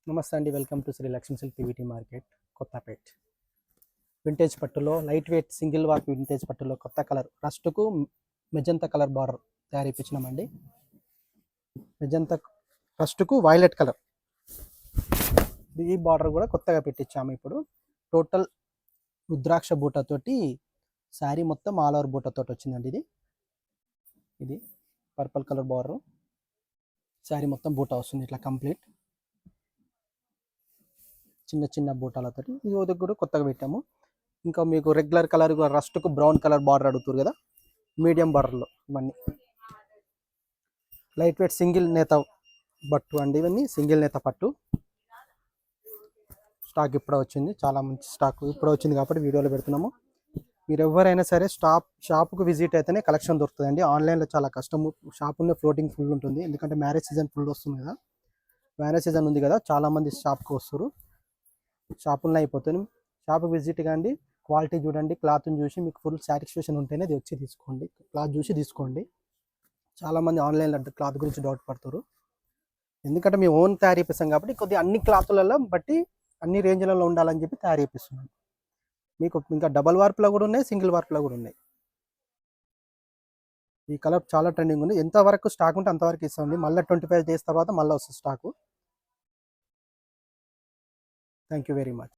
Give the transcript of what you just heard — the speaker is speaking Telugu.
నమస్తే అండి, welcome to Sri Lakshmi silk PVT market Kothapet. Vintage పట్టులో light weight single walk vintage పట్టులో కొత్త కలర్ రస్ట్కు మెజంతా కలర్ బార్డర్ తయారు ఇప్పించినామండి. మెజంతా రస్ట్కు వైలెట్ కలర్ ఈ బార్డర్ కూడా కొత్తగా పెట్టించాము. ఇప్పుడు టోటల్ రుద్రాక్ష బూటతోటి శారీ మొత్తం ఆల్ ఓవర్ బూటతోటి వచ్చిందండి. ఇది పర్పుల్ కలర్ బార్డర్, శారీ మొత్తం బూటా వస్తుంది ఇట్లా కంప్లీట్ చిన్న చిన్న బూటాలతోటి. ఇది కూడా కొత్తగా పెట్టాము. ఇంకా మీకు రెగ్యులర్ కలర్ రస్ట్కు బ్రౌన్ కలర్ బార్డర్ అడుగుతారు కదా, మీడియం బార్డర్లో ఇవన్నీ లైట్ వెయిట్ సింగిల్ నేత పట్టు అండి. ఇవన్నీ సింగిల్ నేత పట్టు స్టాక్ ఇప్పుడే వచ్చింది, చాలా మంచి స్టాక్ ఇప్పుడే వచ్చింది కాబట్టి వీడియోలో పెడుతున్నాము. మీరు ఎవరైనా సరే షాప్కు విజిట్ అయితేనే కలెక్షన్ దొరుకుతుందండి. ఆన్లైన్లో చాలా కష్టము. షాపుల్లో ఫ్లోటింగ్ ఫుల్ ఉంటుంది, ఎందుకంటే మ్యారేజ్ సీజన్ ఫుల్ వస్తుంది కదా, మ్యారేజ్ సీజన్ ఉంది కదా, చాలామంది షాప్కి వస్తారు. షాపుల్లో అయిపోతుంది. షాప్కి విజిట్ కాండి, క్వాలిటీ చూడండి, క్లాత్ని చూసి మీకు ఫుల్ సాటిస్ఫాక్షన్ ఉంటేనే అది వచ్చి తీసుకోండి. క్లాత్ చూసి తీసుకోండి. చాలామంది ఆన్లైన్లో క్లాత్ గురించి డౌట్ పడతారు, ఎందుకంటే మేము ఓన్ తయారు చేపిస్తాం కాబట్టి కొద్దిగా అన్ని క్లాతులలో బట్టి అన్ని రేంజ్లలో ఉండాలని చెప్పి తయారు చేపిస్తున్నాం. మీకు ఇంకా డబల్ వార్పులో కూడా ఉన్నాయి, సింగిల్ వార్పులో కూడా ఉన్నాయి. ఈ కలర్ చాలా ట్రెండింగ్ ఉంది. ఎంతవరకు స్టాక్ ఉంటే అంతవరకు ఇస్తామండి. మళ్ళీ 25 days తర్వాత మళ్ళీ వస్తుంది stock. Thank you very much.